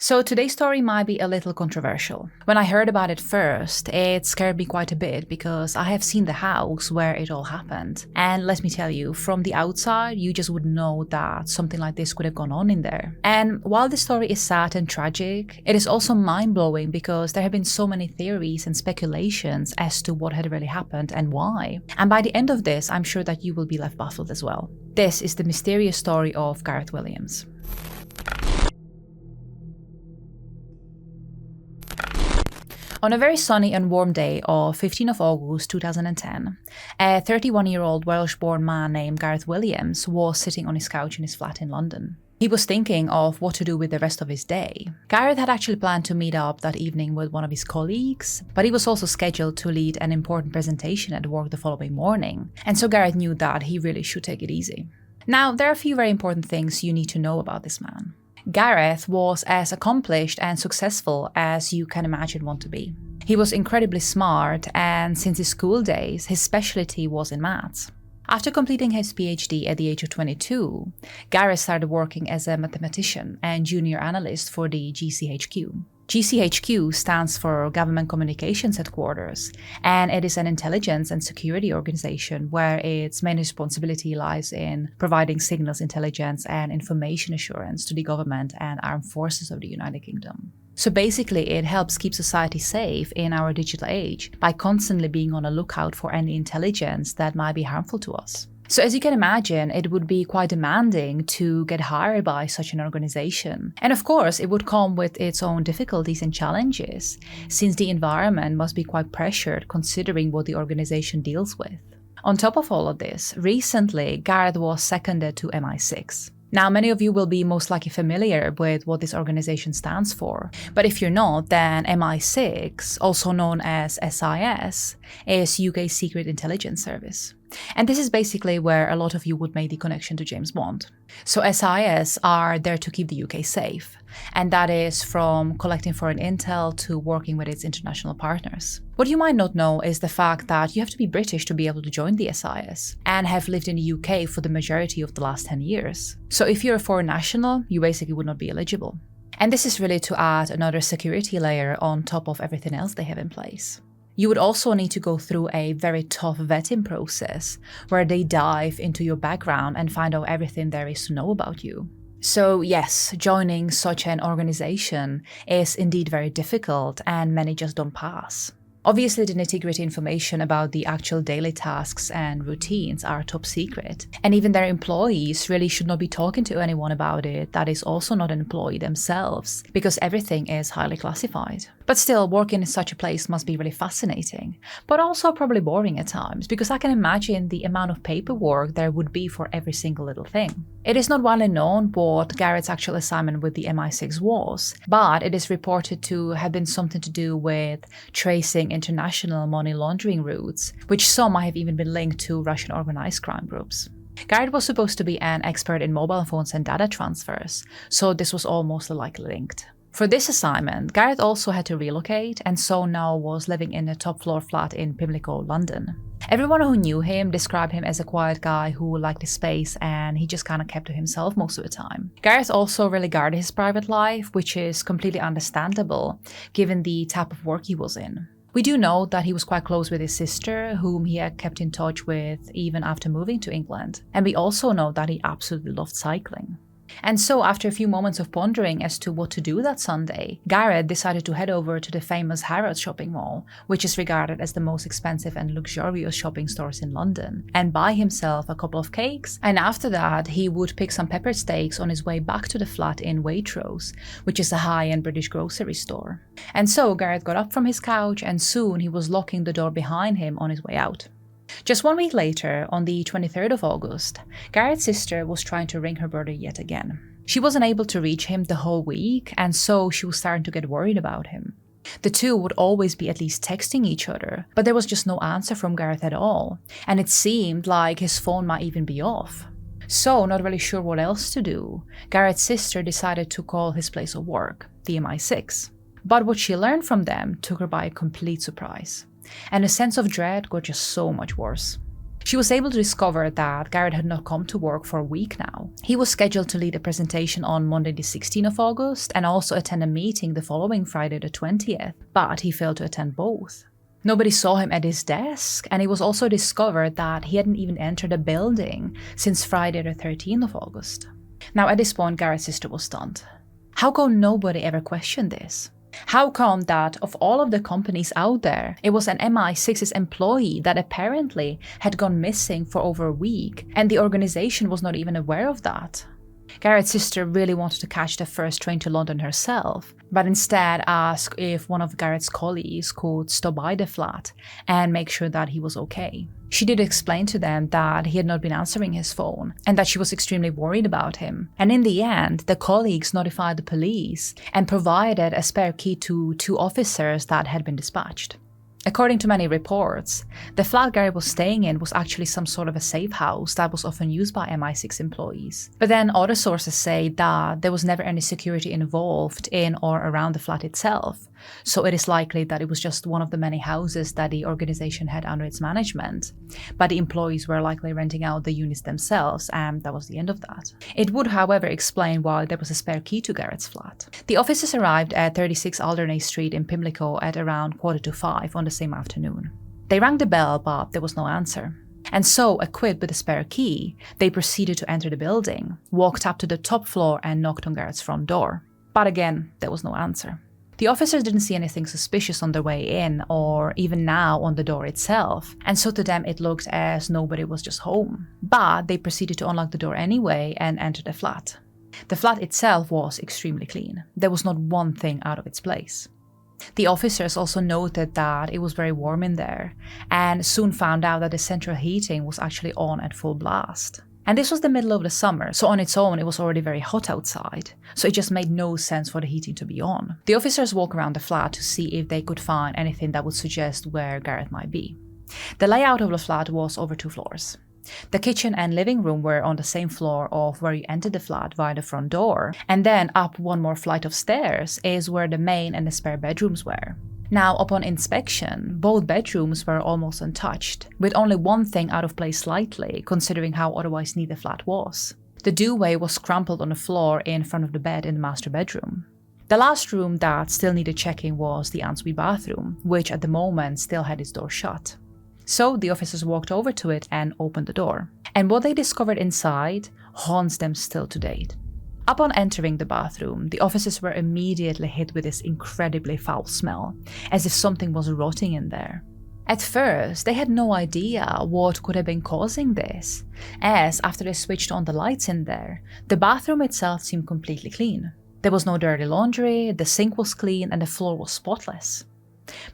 So today's story might be a little controversial. When I heard about it first, it scared me quite a bit because I have seen the house where it all happened. And let me tell you, from the outside, you just wouldn't know that something like this could have gone on in there. And while the story is sad and tragic, it is also mind-blowing because there have been so many theories and speculations as to what had really happened and why. And by the end of this, I'm sure that you will be left baffled as well. This is the mysterious story of Gareth Williams. On a very sunny and warm day of 15th of August 2010, a 31-year-old Welsh-born man named Gareth Williams was sitting on his couch in his flat in London. He was thinking of what to do with the rest of his day. Gareth had actually planned to meet up that evening with one of his colleagues, but he was also scheduled to lead an important presentation at work the following morning, and so Gareth knew that he really should take it easy. Now, there are a few very important things you need to know about this man. Gareth was as accomplished and successful as you can imagine one to be. He was incredibly smart, and since his school days, his specialty was in maths. After completing his PhD at the age of 22, Gareth started working as a mathematician and junior analyst for the GCHQ. GCHQ stands for Government Communications Headquarters, and it is an intelligence and security organization where its main responsibility lies in providing signals intelligence and information assurance to the government and armed forces of the United Kingdom. So basically, it helps keep society safe in our digital age by constantly being on a lookout for any intelligence that might be harmful to us. So as you can imagine, it would be quite demanding to get hired by such an organization. And of course, it would come with its own difficulties and challenges, since the environment must be quite pressured considering what the organization deals with. On top of all of this, recently, Gareth was seconded to MI6. Now, many of you will be most likely familiar with what this organization stands for, but if you're not, then MI6, also known as SIS, is UK Secret Intelligence Service. And this is basically where a lot of you would make the connection to James Bond. So SIS are there to keep the UK safe, and that is from collecting foreign intel to working with its international partners. What you might not know is the fact that you have to be British to be able to join the SIS, and have lived in the UK for the majority of the last 10 years. So if you're a foreign national, you basically would not be eligible. And this is really to add another security layer on top of everything else they have in place. You would also need to go through a very tough vetting process where they dive into your background and find out everything there is to know about you. So yes, joining such an organization is indeed very difficult, and many just don't pass. Obviously, the nitty-gritty information about the actual daily tasks and routines are top secret, and even their employees really should not be talking to anyone about it that is also not an employee themselves, because everything is highly classified. But still, working in such a place must be really fascinating, but also probably boring at times, because I can imagine the amount of paperwork there would be for every single little thing. It is not widely known what Gareth's actual assignment with the MI6 was, but it is reported to have been something to do with tracing international money laundering routes, which some might have even been linked to Russian organized crime groups. Gareth was supposed to be an expert in mobile phones and data transfers, so this was all most likely linked. For this assignment, Gareth also had to relocate, and so now was living in a top-floor flat in Pimlico, London. Everyone who knew him described him as a quiet guy who liked his space, and he just kind of kept to himself most of the time. Gareth also really guarded his private life, which is completely understandable given the type of work he was in. We do know that he was quite close with his sister, whom he had kept in touch with even after moving to England. And we also know that he absolutely loved cycling. And so, after a few moments of pondering as to what to do that Sunday, Gareth decided to head over to the famous Harrods shopping mall, which is regarded as the most expensive and luxurious shopping stores in London, and buy himself a couple of cakes. And after that, he would pick some peppered steaks on his way back to the flat in Waitrose, which is a high-end British grocery store. And so, Gareth got up from his couch, and soon he was locking the door behind him on his way out. Just 1 week later, on the 23rd of August, Gareth's sister was trying to ring her brother yet again. She wasn't able to reach him the whole week, and so she was starting to get worried about him. The two would always be at least texting each other, but there was just no answer from Gareth at all, and it seemed like his phone might even be off. So, not really sure what else to do, Gareth's sister decided to call his place of work, the MI6. But what she learned from them took her by a complete surprise. And a sense of dread got just so much worse. She was able to discover that Gareth had not come to work for a week now. He was scheduled to lead a presentation on Monday the 16th of August and also attend a meeting the following Friday the 20th, but he failed to attend both. Nobody saw him at his desk, and it was also discovered that he hadn't even entered the building since Friday the 13th of August. Now at this point, Gareth's sister was stunned. How come nobody ever questioned this? How come that of all of the companies out there, it was an MI6's employee that apparently had gone missing for over a week, and the organization was not even aware of that? Gareth's sister really wanted to catch the first train to London herself, but instead asked if one of Gareth's colleagues could stop by the flat and make sure that he was okay. She did explain to them that he had not been answering his phone and that she was extremely worried about him. And in the end, the colleagues notified the police and provided a spare key to 2 officers that had been dispatched. According to many reports, the flat Gareth was staying in was actually some sort of a safe house that was often used by MI6 employees. But then other sources say that there was never any security involved in or around the flat itself, so it is likely that it was just one of the many houses that the organization had under its management, but the employees were likely renting out the units themselves, and that was the end of that. It would, however, explain why there was a spare key to Gareth's flat. The officers arrived at 36 Alderney Street in Pimlico at around 4:45 on the same afternoon. They rang the bell, but there was no answer. And so, equipped with a spare key, they proceeded to enter the building, walked up to the top floor and knocked on Gareth's front door. But again, there was no answer. The officers didn't see anything suspicious on their way in, or even now on the door itself, and so to them it looked as nobody was just home. But they proceeded to unlock the door anyway and enter the flat. The flat itself was extremely clean. There was not one thing out of its place. The officers also noted that it was very warm in there, and soon found out that the central heating was actually on at full blast. And this was the middle of the summer, so on its own it was already very hot outside, so it just made no sense for the heating to be on. The officers walked around the flat to see if they could find anything that would suggest where Gareth might be. The layout of the flat was over 2 floors. The kitchen and living room were on the same floor of where you entered the flat via the front door, and then up 1 more flight of stairs is where the main and the spare bedrooms were. Now, upon inspection, both bedrooms were almost untouched, with only one thing out of place slightly, considering how otherwise neat the flat was. The duvet was crumpled on the floor in front of the bed in the master bedroom. The last room that still needed checking was the ensuite bathroom, which at the moment still had its door shut. So the officers walked over to it and opened the door. And what they discovered inside haunts them still to date. Upon entering the bathroom, the officers were immediately hit with this incredibly foul smell, as if something was rotting in there. At first, they had no idea what could have been causing this, as after they switched on the lights in there, the bathroom itself seemed completely clean. There was no dirty laundry, the sink was clean, and the floor was spotless.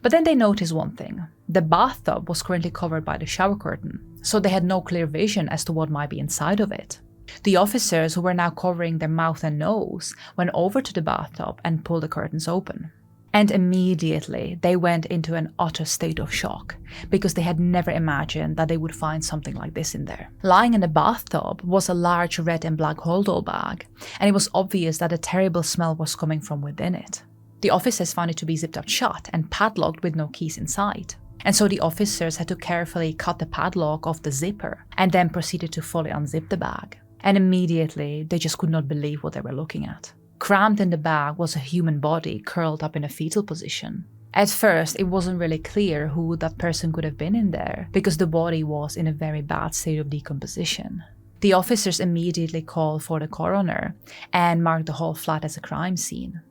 But then they noticed one thing. The bathtub was currently covered by the shower curtain, so they had no clear vision as to what might be inside of it. The officers, who were now covering their mouth and nose, went over to the bathtub and pulled the curtains open. And immediately they went into an utter state of shock, because they had never imagined that they would find something like this in there. Lying in the bathtub was a large red and black hold-all bag, and it was obvious that a terrible smell was coming from within it. The officers found it to be zipped up shut and padlocked with no keys inside. And so the officers had to carefully cut the padlock off the zipper and then proceeded to fully unzip the bag. And immediately they just could not believe what they were looking at. Crammed in the bag was a human body curled up in a fetal position. At first, it wasn't really clear who that person could have been in there, because the body was in a very bad state of decomposition. The officers immediately called for the coroner and marked the whole flat as a crime scene.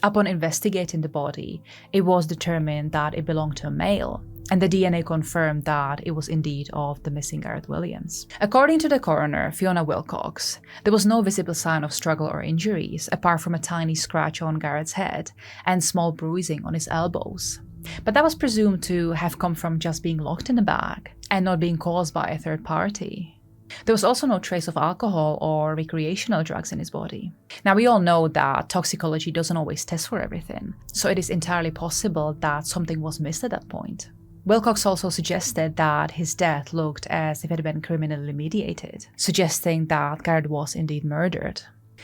Upon investigating the body, it was determined that it belonged to a male, and the DNA confirmed that it was indeed of the missing Gareth Williams. According to the coroner, Fiona Wilcox, there was no visible sign of struggle or injuries, apart from a tiny scratch on Gareth's head and small bruising on his elbows. But that was presumed to have come from just being locked in a bag and not being caused by a third party. There was also no trace of alcohol or recreational drugs in his body. Now, we all know that toxicology doesn't always test for everything, so it is entirely possible that something was missed at that point. Wilcox also suggested that his death looked as if it had been criminally mediated, suggesting that Gareth was indeed murdered.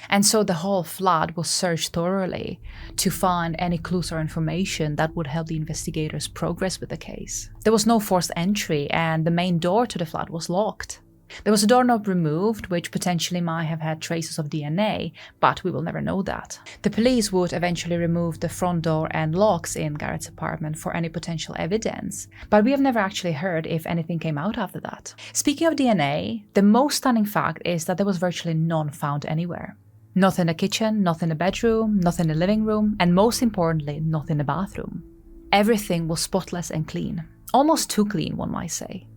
And so the whole flat was searched thoroughly to find any clues or information that would help the investigators progress with the case. There was no forced entry, and the main door to the flat was locked. There was a doorknob removed, which potentially might have had traces of DNA, but we will never know that. The police would eventually remove the front door and locks in Gareth's apartment for any potential evidence, but we have never actually heard if anything came out after that. Speaking of DNA, the most stunning fact is that there was virtually none found anywhere. Not in the kitchen, not in the bedroom, not in the living room, and most importantly, not in the bathroom. Everything was spotless and clean. Almost too clean, one might say.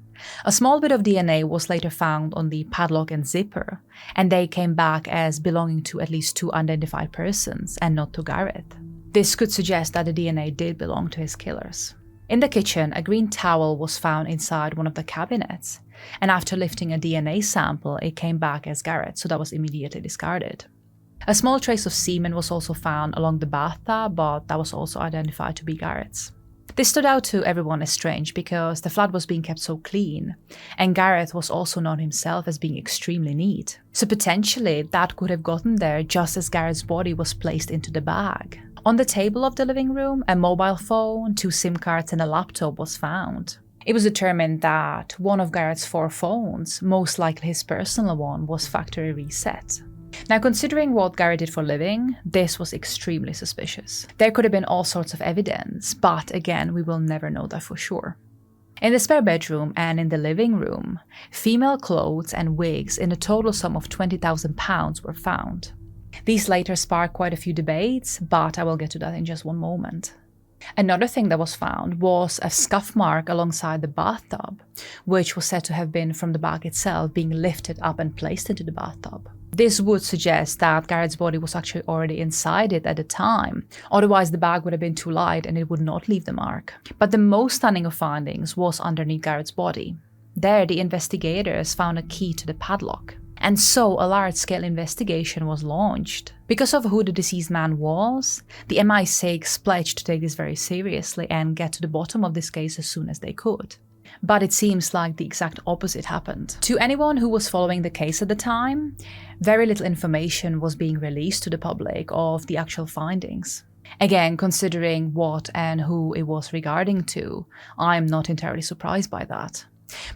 A small bit of DNA was later found on the padlock and zipper, and they came back as belonging to at least 2 unidentified persons and not to Gareth. This could suggest that the DNA did belong to his killers. In the kitchen, a green towel was found inside one of the cabinets, and after lifting a DNA sample, it came back as Gareth, so that was immediately discarded. A small trace of semen was also found along the bathtub, but that was also identified to be Gareth's. This stood out to everyone as strange because the flat was being kept so clean, and Gareth was also known himself as being extremely neat. So potentially that could have gotten there just as Gareth's body was placed into the bag. On the table of the living room, a mobile phone, 2 SIM cards and a laptop was found. It was determined that one of Gareth's 4 phones, most likely his personal one, was factory reset. Now, considering what Gareth did for a living, this was extremely suspicious. There could have been all sorts of evidence, but again, we will never know that for sure. In the spare bedroom and in the living room, female clothes and wigs in a total sum of £20,000 were found. These later sparked quite a few debates, but I will get to that in just one moment. Another thing that was found was a scuff mark alongside the bathtub, which was said to have been from the bag itself being lifted up and placed into the bathtub. This would suggest that Gareth's body was actually already inside it at the time, otherwise the bag would have been too light and it would not leave the mark. But the most stunning of findings was underneath Gareth's body. There, the investigators found a key to the padlock. And so a large-scale investigation was launched. Because of who the deceased man was, the MI6 pledged to take this very seriously and get to the bottom of this case as soon as they could. But it seems like the exact opposite happened. To anyone who was following the case at the time, very little information was being released to the public of the actual findings. Again, considering what and who it was regarding to, I'm not entirely surprised by that.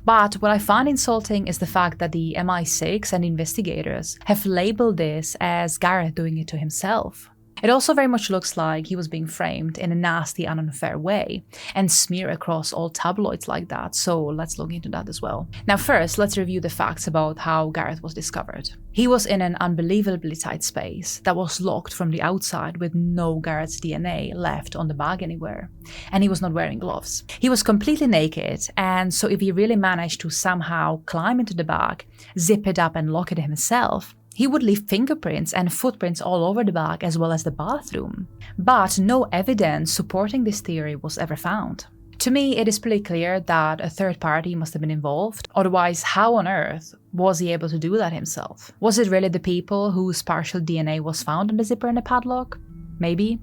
But what I find insulting is the fact that the MI6 and investigators have labeled this as Gareth doing it to himself. It also very much looks like he was being framed in a nasty and unfair way and smear across all tabloids like that, so let's look into that as well. Now first, let's review the facts about how Gareth was discovered. He was in an unbelievably tight space that was locked from the outside with no Gareth's DNA left on the bag anywhere, and he was not wearing gloves. He was completely naked, and so if he really managed to somehow climb into the bag, zip it up and lock it himself, he would leave fingerprints and footprints all over the bag as well as the bathroom. But no evidence supporting this theory was ever found. To me, it is pretty clear that a third party must have been involved. Otherwise, how on earth was he able to do that himself? Was it really the people whose partial DNA was found on the zipper and the padlock? Maybe.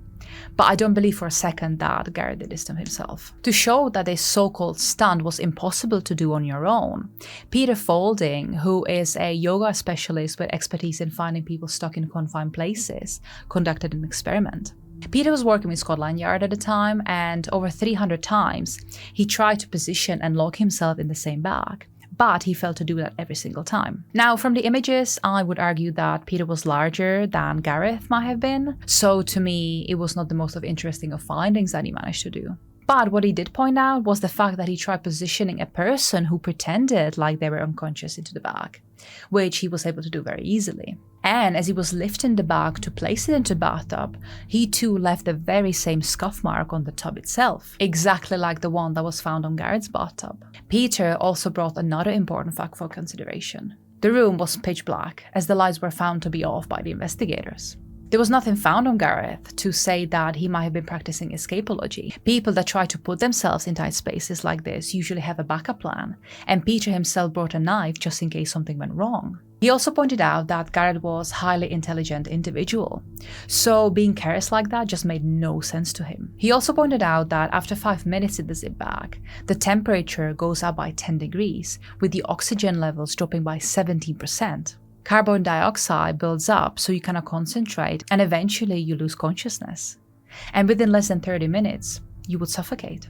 But I don't believe for a second that Gareth did this to himself. To show that this so-called stunt was impossible to do on your own, Peter Folding, who is a yoga specialist with expertise in finding people stuck in confined places, conducted an experiment. Peter was working with Scotland Yard at the time, and over 300 times he tried to position and lock himself in the same bag. But he failed to do that every single time. Now, from the images, I would argue that Peter was larger than Gareth might have been, so to me, it was not the most interesting of findings that he managed to do. But what he did point out was the fact that he tried positioning a person who pretended like they were unconscious into the bag, which he was able to do very easily. And as he was lifting the bag to place it into the bathtub, he too left the very same scuff mark on the tub itself, exactly like the one that was found on Gareth's bathtub. Peter also brought another important fact for consideration. The room was pitch black, as the lights were found to be off by the investigators. There was nothing found on Gareth to say that he might have been practicing escapology. People that try to put themselves in tight spaces like this usually have a backup plan, and Peter himself brought a knife just in case something went wrong. He also pointed out that Gareth was a highly intelligent individual, so being careless like that just made no sense to him. He also pointed out that after 5 minutes in the zip bag, the temperature goes up by 10 degrees, with the oxygen levels dropping by 17%. Carbon dioxide builds up so you cannot concentrate, and eventually you lose consciousness. And within less than 30 minutes, you would suffocate.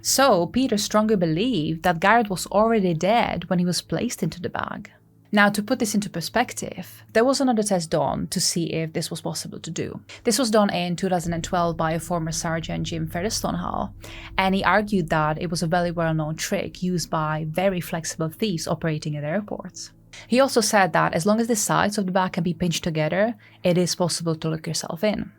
So Peter strongly believed that Gareth was already dead when he was placed into the bag. Now, to put this into perspective, there was another test done to see if this was possible to do. This was done in 2012 by a former Sergeant Jim Featherstone, and he argued that it was a very well-known trick used by very flexible thieves operating at airports. He also said that as long as the sides of the bag can be pinched together, it is possible to lock yourself in.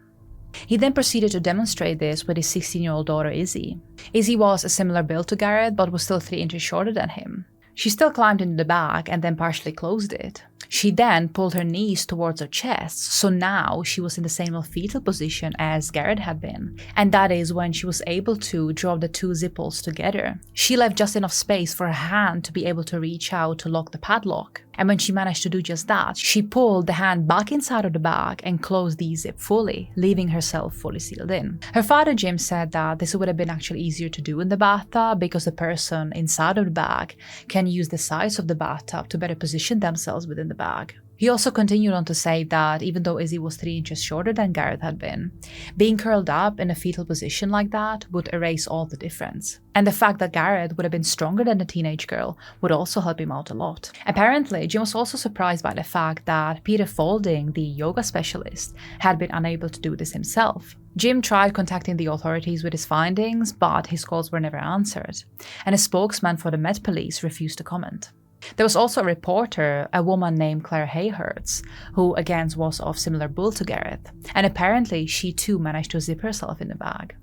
He then proceeded to demonstrate this with his 16-year-old daughter Izzy. Izzy was a similar build to Gareth, but was still 3 inches shorter than him. She still climbed into the bag and then partially closed it. She then pulled her knees towards her chest, so now she was in the same fetal position as Gareth had been. And that is when she was able to drop the 2 zipples together. She left just enough space for her hand to be able to reach out to lock the padlock. And when she managed to do just that, she pulled the hand back inside of the bag and closed the zip fully, leaving herself fully sealed in. Her father Jim said that this would have been actually easier to do in the bathtub because the person inside of the bag can use the sides of the bathtub to better position themselves within the bag. He also continued on to say that even though Izzy was 3 inches shorter than Gareth had been, being curled up in a fetal position like that would erase all the difference. And the fact that Gareth would have been stronger than the teenage girl would also help him out a lot. Apparently, Jim was also surprised by the fact that Peter Faulding, the yoga specialist, had been unable to do this himself. Jim tried contacting the authorities with his findings, but his calls were never answered, and a spokesman for the Met Police refused to comment. There was also a reporter, a woman named Claire Hayhurts, who again was of similar build to Gareth, and apparently she too managed to zip herself in the bag.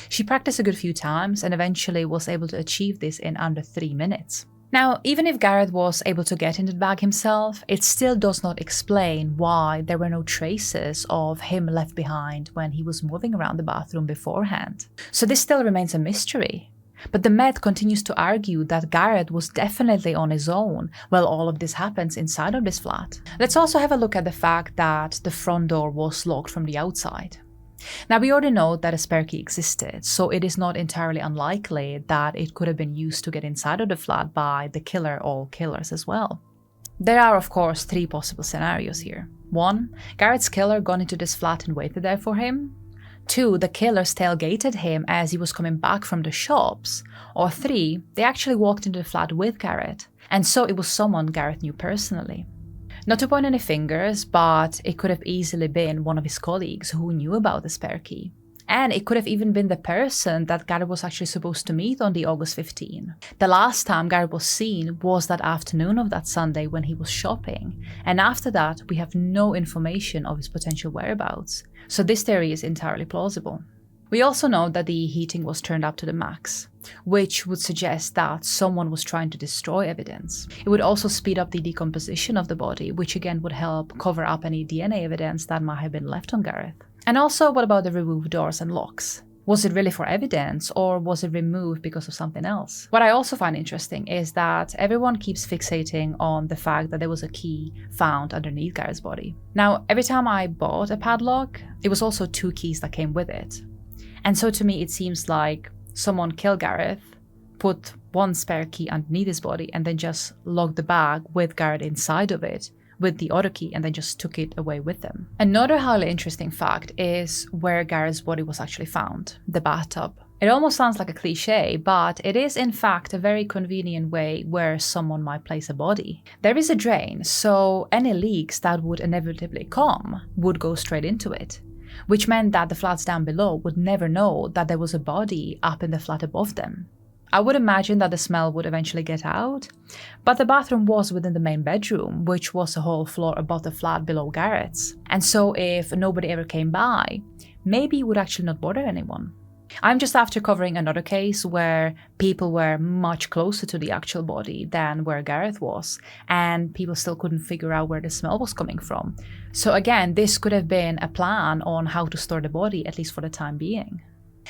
She practiced a good few times and eventually was able to achieve this in under 3 minutes. Now, even if Gareth was able to get into the bag himself, it still does not explain why there were no traces of him left behind when he was moving around the bathroom beforehand. So this still remains a mystery. But the Met continues to argue that Gareth was definitely on his own while all of this happens inside of this flat. Let's also have a look at the fact that the front door was locked from the outside. Now, we already know that a spare key existed, so it is not entirely unlikely that it could have been used to get inside of the flat by the killer or killers as well. There are, of course, 3 possible scenarios here. 1. Gareth's killer got into this flat and waited there for him. 2. The killers tailgated him as he was coming back from the shops. Or 3. They actually walked into the flat with Gareth, and so it was someone Gareth knew personally. Not to point any fingers, but it could have easily been one of his colleagues who knew about the spare key. And it could have even been the person that Gareth was actually supposed to meet on the August 15. The last time Gareth was seen was that afternoon of that Sunday when he was shopping, and after that we have no information of his potential whereabouts. So this theory is entirely plausible. We also know that the heating was turned up to the max, which would suggest that someone was trying to destroy evidence. It would also speed up the decomposition of the body, which again would help cover up any DNA evidence that might have been left on Gareth. And also, what about the removed doors and locks? Was it really for evidence, or was it removed because of something else? What I also find interesting is that everyone keeps fixating on the fact that there was a key found underneath Gareth's body. Now, every time I bought a padlock, it was also 2 keys that came with it. And so to me, it seems like someone killed Gareth, put 1 spare key underneath his body, and then just locked the bag with Gareth inside of it with the other key, and then just took it away with them. Another highly interesting fact is where Gareth's body was actually found, the bathtub. It almost sounds like a cliche, but it is in fact a very convenient way where someone might place a body. There is a drain, so any leaks that would inevitably come would go straight into it, which meant that the flats down below would never know that there was a body up in the flat above them. I would imagine that the smell would eventually get out, but the bathroom was within the main bedroom, which was a whole floor above the flat below Gareth's. And so if nobody ever came by, maybe it would actually not bother anyone. I'm just after covering another case where people were much closer to the actual body than where Gareth was, and people still couldn't figure out where the smell was coming from. So again, this could have been a plan on how to store the body, at least for the time being.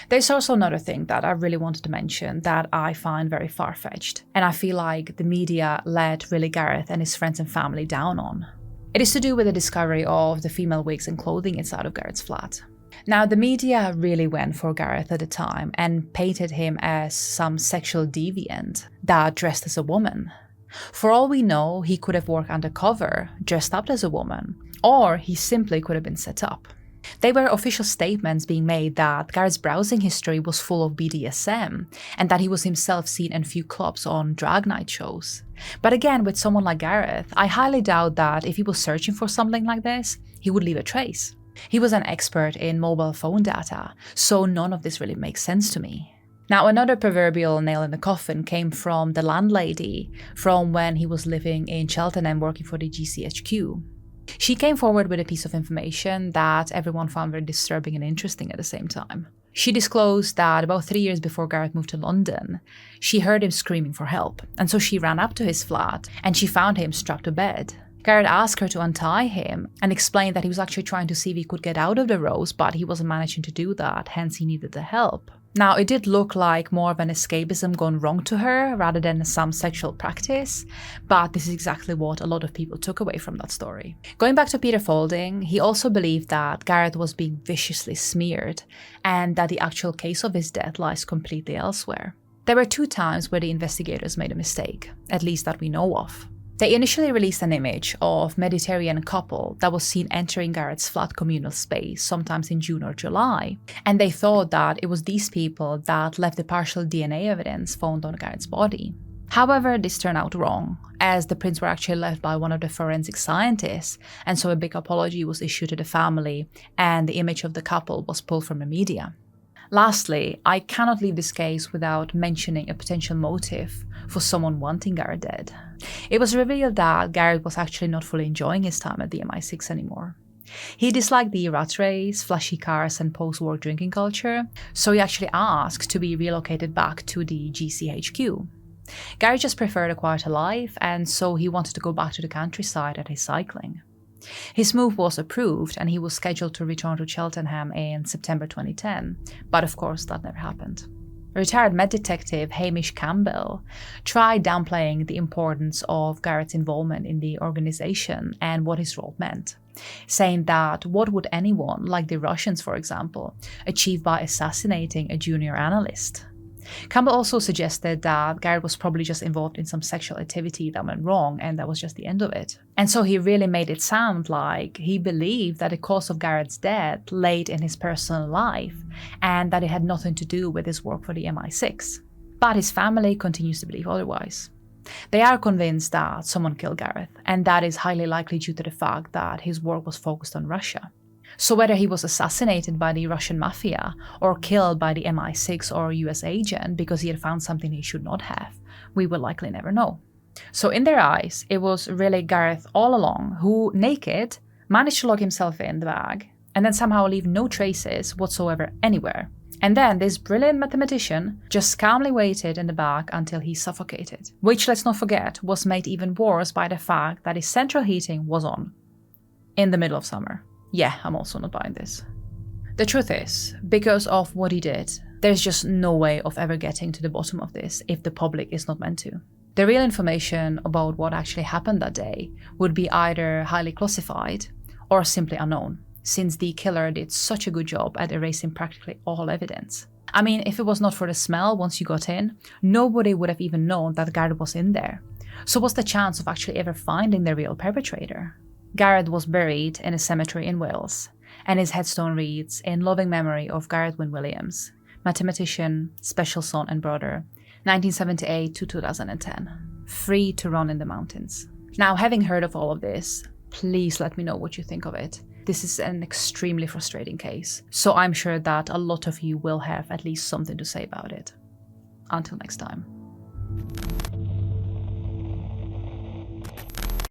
There's also another thing that I really wanted to mention that I find very far-fetched, and I feel like the media let really Gareth and his friends and family down on. It is to do with the discovery of the female wigs and clothing inside of Gareth's flat. Now, the media really went for Gareth at the time and painted him as some sexual deviant that dressed as a woman. For all we know, he could have worked undercover, dressed up as a woman, or he simply could have been set up. There were official statements being made that Gareth's browsing history was full of BDSM, and that he was himself seen in a few clubs on drag night shows. But again, with someone like Gareth, I highly doubt that if he was searching for something like this, he would leave a trace. He was an expert in mobile phone data, so none of this really makes sense to me. Now, another proverbial nail in the coffin came from the landlady from when he was living in Cheltenham working for the GCHQ. She came forward with a piece of information that everyone found very disturbing and interesting at the same time. She disclosed that about 3 years before Gareth moved to London, she heard him screaming for help, and so she ran up to his flat and she found him strapped to bed. Gareth asked her to untie him and explained that he was actually trying to see if he could get out of the ropes, but he wasn't managing to do that, hence he needed the help. Now, it did look like more of an escapism gone wrong to her rather than some sexual practice, but this is exactly what a lot of people took away from that story. Going back to Peter Faulding, he also believed that Gareth was being viciously smeared and that the actual case of his death lies completely elsewhere. There were 2 times where the investigators made a mistake, at least that we know of. They initially released an image of a Mediterranean couple that was seen entering Gareth's flat communal space sometimes in June or July, and they thought that it was these people that left the partial DNA evidence found on Gareth's body. However, this turned out wrong, as the prints were actually left by one of the forensic scientists, and so a big apology was issued to the family, and the image of the couple was pulled from the media. Lastly, I cannot leave this case without mentioning a potential motive for someone wanting Gareth dead. It was revealed that Gareth was actually not fully enjoying his time at the MI6 anymore. He disliked the rat race, flashy cars and post-war drinking culture, so he actually asked to be relocated back to the GCHQ. Gareth just preferred a quieter life, and so he wanted to go back to the countryside and his cycling. His move was approved and he was scheduled to return to Cheltenham in September 2010, but of course that never happened. Retired Met Detective Hamish Campbell tried downplaying the importance of Gareth's involvement in the organization and what his role meant, saying that what would anyone, like the Russians for example, achieve by assassinating a junior analyst? Campbell also suggested that Gareth was probably just involved in some sexual activity that went wrong and that was just the end of it. And so he really made it sound like he believed that the cause of Gareth's death laid in his personal life and that it had nothing to do with his work for the MI6. But his family continues to believe otherwise. They are convinced that someone killed Gareth, and that is highly likely due to the fact that his work was focused on Russia. So whether he was assassinated by the Russian mafia or killed by the MI6 or US agent because he had found something he should not have, we will likely never know. So in their eyes, it was really Gareth all along who, naked, managed to lock himself in the bag and then somehow leave no traces whatsoever anywhere. And then this brilliant mathematician just calmly waited in the bag until he suffocated, which, let's not forget, was made even worse by the fact that his central heating was on in the middle of summer. Yeah, I'm also not buying this. The truth is, because of what he did, there's just no way of ever getting to the bottom of this if the public is not meant to. The real information about what actually happened that day would be either highly classified or simply unknown, since the killer did such a good job at erasing practically all evidence. I mean, if it was not for the smell once you got in, nobody would have even known that Gareth was in there. So what's the chance of actually ever finding the real perpetrator? Gareth was buried in a cemetery in Wales, and his headstone reads, "In loving memory of Gareth Wynne Williams, mathematician, special son and brother, 1978 to 2010, free to run in the mountains." Now, having heard of all of this, please let me know what you think of it. This is an extremely frustrating case, so I'm sure that a lot of you will have at least something to say about it. Until next time.